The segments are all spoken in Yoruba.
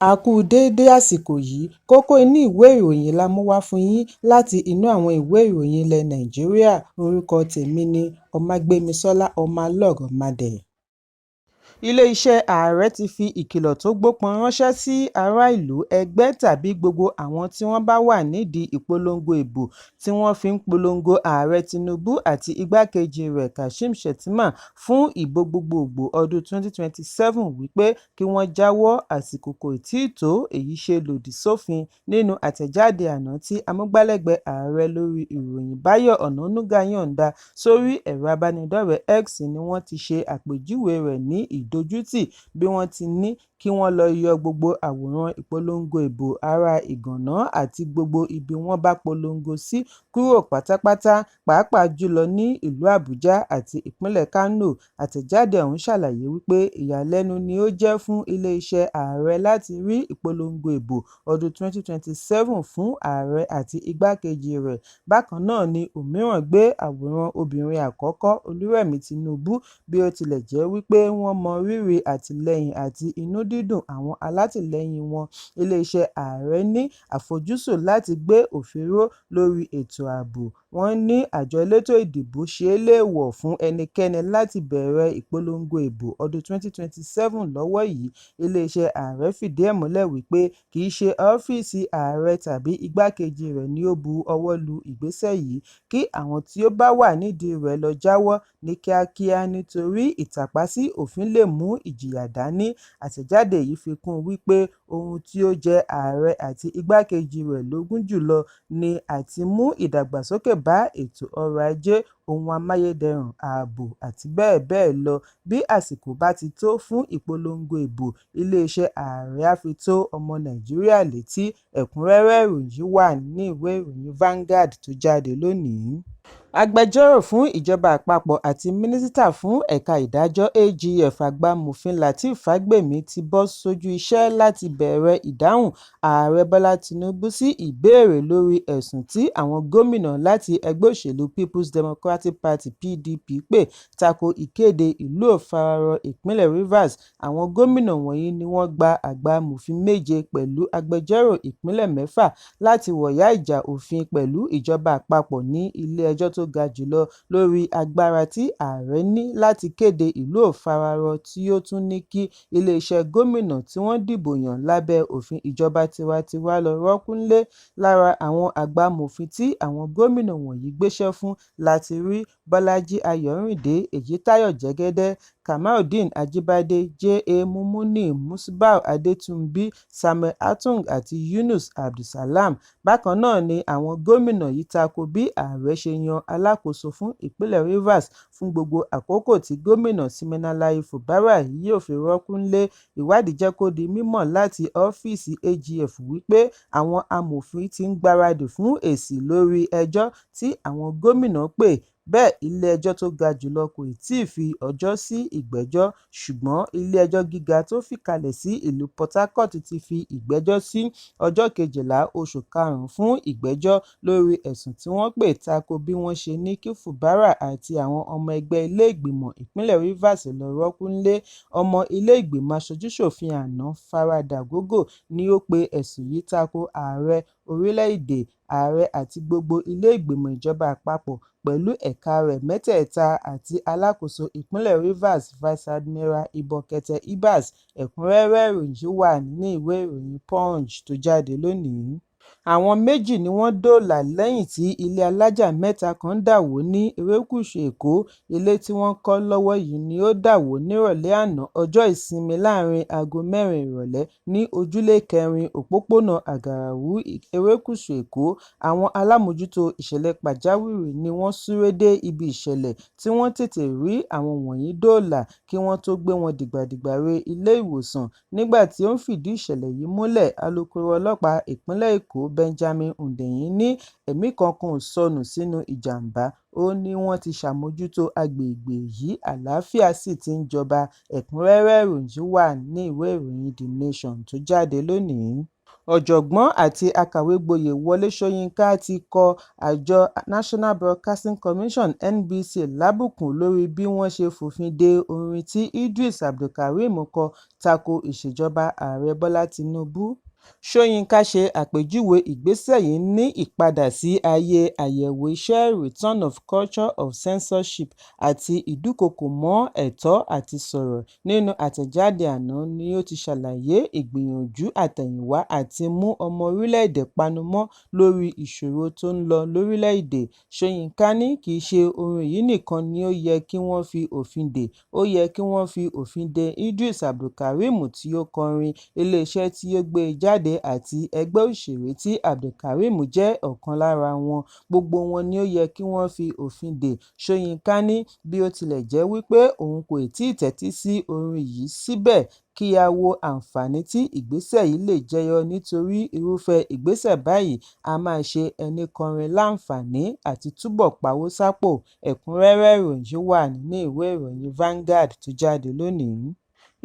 A kú déédé àsìkò yìí, kókó inú ìwé ìròyìn la mú wá fún yín láti inú àwọn ìwé ìròyìn ilẹ̀ Nàìjíríà. Orúkọ tèmi ni Ọmágbémisọ́lá Ọmọlọ́rọ̀mọdẹ̀. Ilé-iṣẹ́ ààrẹ ti fi ìkìlọ̀ tó gbópọn ránṣẹ́ sí ará ìlú, ẹgbẹ́ tàbí gbogbo àwọn tí wọ́n bá wà nídìí ìpolongo ìbò tí wọ́n fi ń polongo ààrẹ Tinubu àti igbákejì rẹ̀ Kashim Shettima fún ìbò gbogboògbò ọdún 2027 wípé kí wọ́n jáwọ́, àsìkò kò tíì tó, èyí ṣe lòdì sófin. Nínú àtẹ̀jáde àná tí amúgbálẹ́gbẹ̀ẹ́ ààrẹ lórí ìròyìn Báyọ̀ Ọ̀nànúgà yọ̀ǹda sórí ẹ̀rọ abánidọ́rẹ̀ẹ́ X ni wọ́n ti ṣe àpèjúwe rẹ̀ ní ìdójútì bí wọ́n ti ní kí wọ́n lọ yọ gbogbo àwòrán ìpolongo ìbò ará Ìgànná àti gbogbo ibi wọ́n bá polongo sí kúrò pátápátá, pàápàá jùlọ ní ìlú Àbújá àti ìpínlẹ̀ Kánò. Àtẹ̀jáde ọ̀hún ṣàlàyé wípé ìyàlẹ́nu ni ó jẹ́ fún ilé-iṣẹ́ ààrẹ láti rí ìpolongo ìbò ọdún 2027 fún ààrẹ àti igbákejì rẹ̀. Bákan náà ni òmíràn gbé àwòrán obìnrin àkọ́kọ́ Olúrẹ̀mí Tinubu, bí ó tilẹ̀ jẹ́ wípé wọ́n mọ rírì àtìlẹ́yìn àti inú dídùn àwọn alátìlẹ́yìn wọn. Ilé-iṣẹ́ ààrẹ ní àfojúsùn láti gbé òfin ró lórí ètò ààbò. Wọ́n ní àjọ elétò ìdìbò ṣe é léèwọ̀ fún ẹnikẹ́ni láti bẹ̀rẹ̀ ìpolongo ìbò ọdún 2027 lọ́wọ́ yìí. Ilé-iṣẹ́ ààrẹ fìdí ẹ̀ múlẹ̀ wípé kì í ṣe ọ́fíìsì ààrẹ tàbí igbákejì rẹ̀ ni ó bu ọwọ́ lu ìgbésẹ̀ yìí, kí àwọn tí ó bá wà nídìí rẹ̀ lọ jáwọ́ ní kíákíá nítorí ìtàpá sí òfin lè mú ìjìyà dání. Àtẹ̀jáde yìí fi kún un wípé ohun tí ó jẹ ààrẹ àti igbákejì rẹ̀ lógún jùlọ ni àti mú ìdàgbàsókè bá ètò ọrọ̀ ajé, ohun amáyédẹrùn, ààbò àti bẹ́ẹ̀ bẹ́ẹ̀ lọ. Bí àsìkò bá ti tó fún ìpolongo ìbò, ilé-iṣẹ́ ààrẹ á fi tó ọmọ Nàìjíríà létí. Ẹ̀kúnrẹ́rẹ́ ìròyìn wà ní ìwé ìròyìn Vanguard tó jáde lónìí. Agbẹjọ́rò fún ìjọba àpapọ̀ àti mínísítà fún ẹ̀ka ìdájọ́ AGF Agbamòfin Lateef Fagbemi ti bọ́ sójú iṣẹ́ láti bẹ̀rẹ̀ ìdáhùn ààrẹ Bọ́lá Tinubu sí ìbéèrè lórí ẹ̀sùn tí àwọn gómìnà láti ẹgbẹ́ òṣèlú People's Democratic Party (PDP) pè tako ìkéde ìlú òfararọ ìpínlẹ̀ Rivers. Àwọn gómìnà wọ̀nyí ni wọ́n gba Agbamòfin méje pẹ̀lú agbẹjọ́rò ìpínlẹ̀ 6 láti wọ̀yá ìjà òfin pẹ̀lú ìjọba àpapọ̀ ní ilé-ẹjọ́ tó ga jùlọ lórí agbára tí ààrẹ ní láti kéde ìlú òfararọ, tí ó tún ní kí iléeṣẹ́ gómìnà tí wọ́n dìbò yàn lábẹ́ òfin ìjọba tiwantiwa lọ rọ́kúnlé. Lára àwọn Agbamòfin tí àwọn gómìnà wọ̀nyí gbéṣẹ́ fún láti rí Bọ́lájí Ayọ̀rìndé, Èyítáyọ̀ Jẹ́gẹ́dẹ́, Kamaldeen Ajíbádé, J.A. Múmúnì, Musbau Adétúnbí, Samuel Artung àti Yunus Abdulsalam. Bákan náà ni àwọn gómìnà yìí tako bí ààrẹ ṣe yan alákòóso fún ìpínlẹ̀ Rivers fún gbogbo àkókò tí gómìnà Siminalayi Fubara yóò fi rọ́kúnlé. Ìwádìí jẹ́ kó di mímọ̀ láti ọ́fíìsì AGF wípé àwọn amòfin ti ń gbáradì fún èsì lórí ẹjọ́ tí àwọn gómìnà pè. Bẹ́ẹ̀ ilé-ẹjọ́ tó ga jùlọ kò tíì fi ọjọ́ sí ìgbẹ́jọ́, ṣùgbọ́n ilé-ẹjọ́ gíga tó fìkàlẹ̀ sí ìlú Port Harcourt ti fi ìgbẹ́jọ́ sí ọjọ́ 12 oṣù karùn-ún fún ìgbẹ́jọ́ lórí ẹ̀sùn tí wọ́n pè tako bí wọ́n ṣe ní kí Fubara àti àwọn ọmọ ẹgbẹ́ ilé-ìgbìmọ̀ ìpínlẹ̀ Rivers lọ rọ́kúnlé. Ọmọ ilé-ìgbìmọ̀ aṣojú-ṣòfin àná Farah Gogo ni ó pe ẹ̀sùn yìí tako ààrẹ orílẹ̀-èdè, ààrẹ àti gbogbo ilé-ìgbìmọ̀ ìjọba àpapọ̀ pẹ̀lú ẹ̀ka rẹ̀ mẹ́tẹ̀ẹ̀ta àti alákòóso ìpínlẹ̀ Rivers Vice Admiral Ibokete Ibas. Ẹ̀kúnrẹ́rẹ́ ìròyìn wà nínú ìwé ìròyìn Punch tó jáde lónìí. Àwọn méjì ni wọ́n dóòlà lẹ́yìn tí ilé alájà mẹ́ta kan dà wó ní erékùṣù Èkó. Ilé tí wọ́n kọ́ lọ́wọ́ yìí ni ó dà wó nírọ̀lẹ́ àná ọjọ́ Ìsinmi láàrin aago 4 ìrọ̀lẹ́ ní ojúlé 4 òpópónà Àgàràwú, erékùṣù Èkó. Àwọn alámòjútó ìṣẹ̀lẹ̀ pàjáwìrì ni wọ́n súré dé ibi ìṣẹ̀lẹ̀ tí wọ́n tètè rí àwọn wọ̀nyí dóòlà kí wọ́n tó gbé wọn dìgbàdìgbà re ilé ìwòsàn. Nígbà tí ó ń fìdí ìṣẹ̀lẹ̀ yìí múlẹ̀, alukoro ọlọ́pàá ìpínlẹ̀ Èkó Benjamin Hundeyin ní ẹ̀mí kankan ò sọnù sínú ìjàmbá. Ó ní wọ́n ti ṣàmójútó agbègbè yìí, àlàáfíà sì ti ń jọba. Ẹ̀kúnrẹ́rẹ́ ìròyìn wà ní ìwé ìròyìn The Nation tó jáde lónìí. Ọ̀jọ̀gbọ́n àti akàwé-gboyè Wọlé Ṣóyínká ti kọ àjọ National Broadcasting Commission (NBC) lábùkù lórí bí wọ́n ṣe fòfin de orin tí Idris Abdulkareem kọ tako ìṣèjọba Ààrẹ Bọ́lá Tinubu. Ṣóyínká ṣe àpèjúwe ìgbésẹ̀ yìí ní ìpadà sí ayé àyẹ̀wò iṣẹ́ Return of Culture of Censorship àti ìdúkokò mọ́ ẹ̀tọ́ àti sọ̀rọ̀. Nínú àtẹ̀jáde àná ni ó ti ṣàlàyé ìgbìyànjú àtẹ̀yìnwá àti mú ọmọ orílẹ̀-èdè panumọ́ lórí ìṣòro tó ń lọ lórílẹ̀-èdè. Ṣóyínká ní kì í ṣe orin yìí nìkan ni ó yẹ kí wọ́n fi òfin dè, ó yẹ kí wọ́n fi òfin de Idris Abdulkareem tí ó kọrin, iléeṣẹ́ tí ó gbé e jáde àti ẹgbẹ́ òṣèré tí Abdulkareem jẹ́ ọ̀kan lára wọn. Gbogbo wọn ni ó yẹ kí wọ́n fi òfin dè. Ṣóyínká ní bí ó tilẹ̀ jẹ́ wípé òun kò tíì tẹ́tí sí orin yìí, síbẹ̀ kí á wo àǹfààní tí ìgbésẹ̀ yìí lè jẹyọ nítorí irúfẹ́ ìgbésẹ̀ báyìí á máa ṣe ẹni kọrin láǹfààní àti túbọ̀ pawó sápò. Ẹ̀kúnrẹ́rẹ́ ìròyìn wà nínú ìwé ìròyìn Vanguard tó jáde lónìí.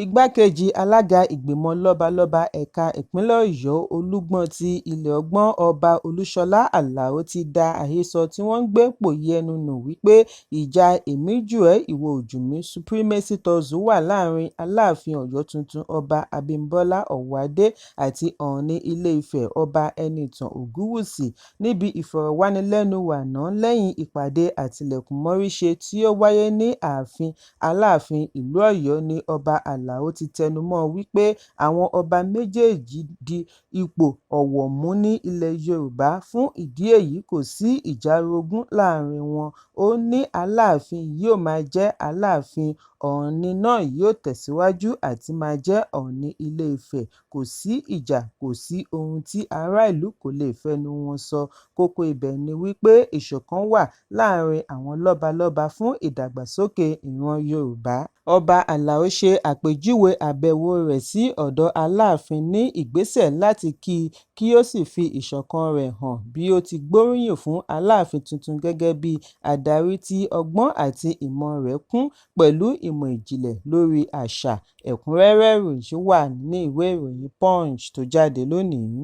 Igbákejì alága ìgbìmọ̀ lọ́balọ́ba ẹ̀ka ìpínlẹ̀ Ọ̀yọ́ Olúgbọ́n ti Ilé-Ọgbọ́n Ọba Olúṣọlá Àlàó ti da àhesọ tí wọ́n ń gbé pòyì ẹnu nù wípé ìjà èmi-jù-ẹ́ ìwọ-oòjùmí supremacy tussle wà láàrin Aláàfin Ọ̀yọ́ tuntun Ọba Abímbọ́lá Ọ̀wádé àti Ọọ̀ni Ilé-Ifẹ̀ Ọba Ẹnìtàn Ògúnwùsì. Níbi ìfọ̀rọ̀wánilẹ́nuwò àná lẹ́yìn ìpàdé àtilẹ̀kùnmọ́rí-ṣe tí ó wáyé ní ààfin Aláàfin ìlú Ọ̀yọ́ ni Ọba Àlàó ti tẹnumọ́ wípé àwọn ọba méjèèjì di ipò ọ̀wọ̀ mú ní ilẹ̀ Yorùbá, fún ìdí èyí kò sí ìjà-orogún láàrin wọn. Ó ní Aláàfin yóò máa jẹ́ Aláàfin, Ọọ̀ni náà yóò tẹ̀síwájú àti máa jẹ́ Ọọ̀ni Ilé-Ifẹ̀. Kò sí ìjà, kò sí ohun tí ará ìlú kò lè fẹnu wọn sọ. Kókó ibẹ̀ ni wípé ìṣọ̀kan wà láàrin àwọn lọ́balọ́ba fún ìdàgbàsókè ìran Yorùbá. Ọba Àlàó ṣe àpèjúwe àbẹ̀wò rẹ̀ sí ọ̀dọ̀ Aláàfin ní ìgbésẹ̀ láti kí ó sì fi ìṣọ̀kan rẹ̀ hàn bí ó ti gbóríyìn fún Aláàfin tuntun gẹ́gẹ́ bí adarí tí ọgbọ́n àti ìmọ̀ rẹ̀ kún pẹ̀lú ìmọ̀ ìjìnlẹ̀ lórí àṣà. Ẹ̀kúnrẹ́rẹ́ ìròyìn wà nínú ìwé ìròyìn Punch tó jáde lónìí.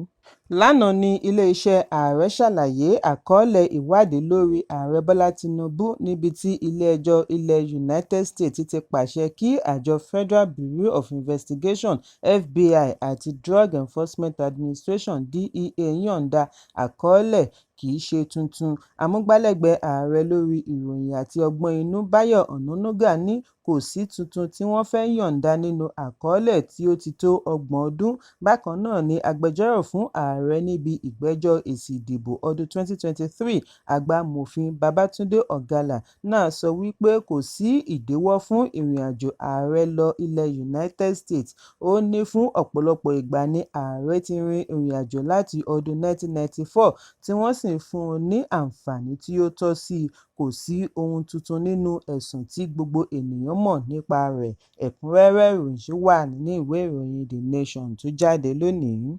Lánàá ni ilé-iṣẹ́ ààrẹ ṣàlàyé àkọọ́lẹ̀ ìwádìí lórí Ààrẹ Bọ́lá Tinubu níbi tí ilé-ẹjọ́ ilẹ̀ United States ti pàṣẹ kí àjọ Federal Bureau of Investigation (FBI) àti Drug Enforcement Administration (DEA) yọ̀ǹda àkọọ́lẹ̀. Kì í ṣe tuntun. Amúgbálẹ́gbẹ̀ẹ́ ààrẹ lórí ìròyìn àti ọgbọ́n inú Báyọ̀ Ọ̀nànúgà ní kò sí tuntun tí wọ́n fẹ́ yọ̀ǹda nínú àkọọ́lẹ̀ tí ó ti tó 30 ọdún. Bákan náà ni agbẹjọ́rò fún ààrẹ níbi ìgbẹ́jọ́ èsì ìdìbò ọdún 2023 Àgbàmọ̀fin Babátúndé Ọ̀gálá náà sọ wípé kò sí ìdíwọ́ fún ìrìnàjò ààrẹ lọ ilẹ̀ United States. Ó ní fún ọ̀pọ̀lọpọ̀ ìgbà ni ààrẹ ti rin ìrìnàjò láti ọdún 1994 tí wọ́n sì fún un ní àǹfààní tí ó tọ́ sí i. Kò sí ohun tuntun nínú ẹ̀sùn tí gbogbo ènìyàn mọ̀ nípa rẹ̀. Ẹ̀kúnrẹ́rẹ́ ìròyìn wà nínú ìwé ìròyìn The Nation tó jáde lónìí.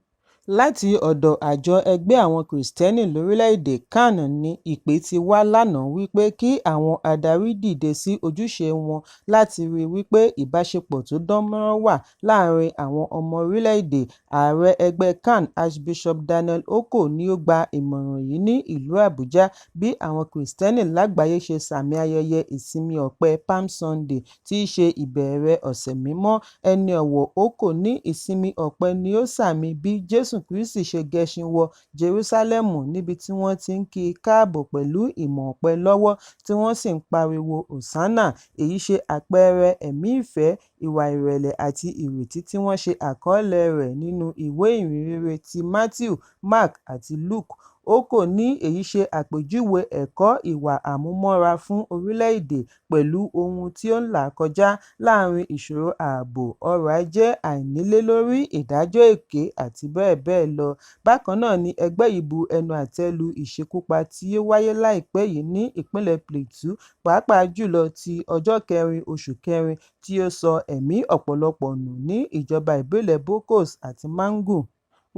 Láti ọ̀dọ̀ àjọ ẹgbẹ́ àwọn Kìrìsìtẹ́nì lórílẹ̀-èdè CAN ní ìpè ti wá lánàá wípé kí àwọn adarí dìde sí ojúṣe wọn láti rí wípé ìbáṣepọ̀ tó dán mọ́rán wà láàrin àwọn ọmọ orílẹ̀-èdè. Ààrẹ ẹgbẹ́ CAN Archbishop Daniel Oko ni ó gba ìmọ̀ràn yìí ní ìlú Àbújá bí àwọn Kìrìsìtẹ́nì lágbàáyé ṣe sàmì ayẹyẹ ìsinmi ọ̀pẹ Palm Sunday tí í ṣe ìbẹ̀rẹ̀ ọ̀sẹ̀ mímọ́. Ẹni ọ̀wọ̀ Oko ní ìsinmi ọ̀pẹ ni ó sàmì bí Jésù Kristi ṣe gẹṣin wọ Jerúsálẹ́mù, níbi tí wọ́n ti ń kí i káàbọ̀ pẹ̀lú ìmọ̀ ọ̀pẹ lọ́wọ́ tí wọ́n sì ń pariwo Hòsánà. Èyí ṣe àpẹẹrẹ ẹ̀mí ìfẹ́, ìwà ìrẹ̀lẹ̀ àti ìrètí tí wọ́n ṣe àkọọ́lẹ̀ rẹ̀ nínú ìwé ìhìnrere ti Matthew, Mark àti Luke. Oko ní èyí ṣe àpèjúwe ẹ̀kọ́ ìwà àmúmọ́ra fún orílẹ̀-èdè pẹ̀lú ohun tí ó ń là kọjá láàrin ìṣòro ààbò, ọrọ̀ ajé, àìnílélórí, ìdájọ́ èké àti bẹ́ẹ̀ bẹ́ẹ̀ lọ. Bákan náà ni ẹgbẹ́ yìí bu ẹnu àtẹ́ lu ìṣekúpa tí ó wáyé láìpẹ́ yìí ní ìpínlẹ̀ Plateau, pàápàá jùlọ ti ọjọ́ 4 oṣù kẹrin tí ó sọ ẹ̀mí ọ̀pọ̀lọpọ̀ nù ní ìjọba ìbílẹ̀ Bokkos àti Mangu.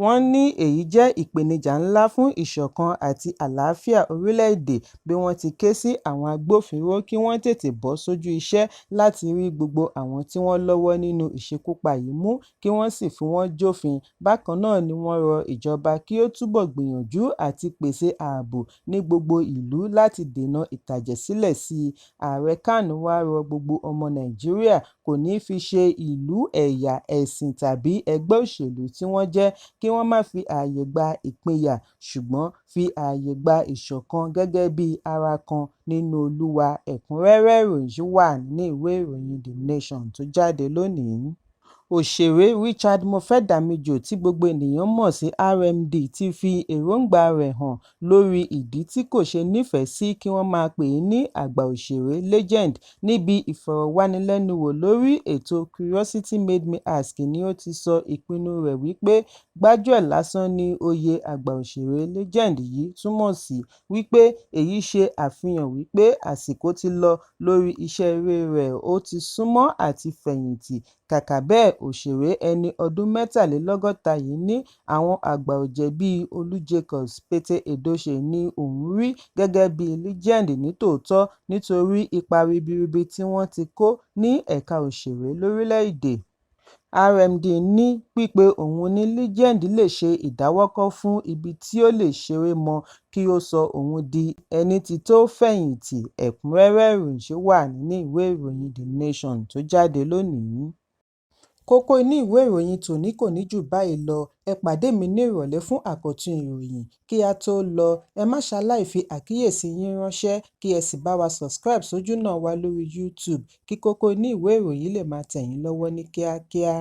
Wọ́n ní èyí jẹ́ ìpèníjà ńlá fún ìṣọ̀kan àti àlàáfíà orílẹ̀-èdè bí wọ́n ti ké sí àwọn agbófinró kí wọ́n tètè bọ́ sójú iṣẹ́ láti rí gbogbo àwọn tí wọ́n lọ́wọ́ nínú ìṣekúpa yìí mú kí wọ́n sì fi wọ́n jófin. Bákan náà ni wọ́n rọ ìjọba kí ó túbọ̀ gbìyànjú àti pèsè ààbò ní gbogbo ìlú láti dènà ìtàjẹ̀sílẹ̀ sí i. Ààrẹ Kanu wá rọ gbogbo ọmọ Nàìjíríà kò ní fi ṣe ìlú, ẹ̀yà, ẹ̀sìn tàbí ẹgbẹ́ òṣèlú tí wọ́n jẹ́ kí wọ́n má fi ààyè gba ìpínyà ṣùgbọ́n fi ààyè gba ìṣọ̀kan gẹ́gẹ́ bí ara kan nínú Olúwa. Ẹ̀kúnrẹ́rẹ́ ìròyìn yìí wà nínú ìwé ìròyìn The Nation tó jáde lónìí. Òṣèré Richard Mofe-Damijo tí gbogbo ènìyàn mọ̀ sí RMD ti fi èròǹgbà rẹ̀ hàn lórí ìdí tí kò ṣe nífẹ̀ẹ́ sí kí wọ́n máa pè é ní àgbà òṣèré Legend. Níbi ìfọ̀rọ̀wánilẹ́nuwò lórí ètò Curiosity Made Me Ask ni ó ti sọ ìpinnu rẹ̀ wípé gbájúẹ̀ lásán ni oyè àgbà òṣèré Legend yìí túmọ̀ sí, wípé èyí ṣe àfihàn wípé àsìkò ti lọ lórí iṣẹ́ eré rẹ̀, ó ti súnmọ́ àti fẹ̀yìntì. Kàkà bẹ́ẹ̀, òṣèré ẹni ọdún 63 yìí ní àwọn àgbà ọ̀jẹ̀ bíi Olú Jacobs, Pete Edochie ni òun rí gẹ́gẹ́ bí Legend nítòótọ́ nítorí ipa ribiribi tí wọ́n ti kó ní ẹ̀ka òṣèré lórílẹ̀-èdè. RMD ní pípe òun ní Legend lè ṣe ìdáwọ́kọ̀ fún ibi tí ó lè ṣeré mọ́ kí ó sọ òun di ẹni tí tó fẹ̀yìntì. Ẹ̀kúnrẹ́rẹ́ ìròyìn yìí wà nínú ìwé ìròyìn The Nation tó jáde lónìí. Kókó inú ìwé ìròyìn tòní kò ní jù báyìí lọ. Ẹ pàdé mi ní ìrọ̀lẹ́ fún àkọ́tún ìròyìn. Kí a tó lọ, ẹ má ṣaláì fi àkíyèsí yín ránṣẹ́ kí ẹ sì bá wa subscribe sójú náà wa lórí YouTube kí kókó inú ìwé ìròyìn lè máa tẹ̀ yín lọ́wọ́ ní kíákíá.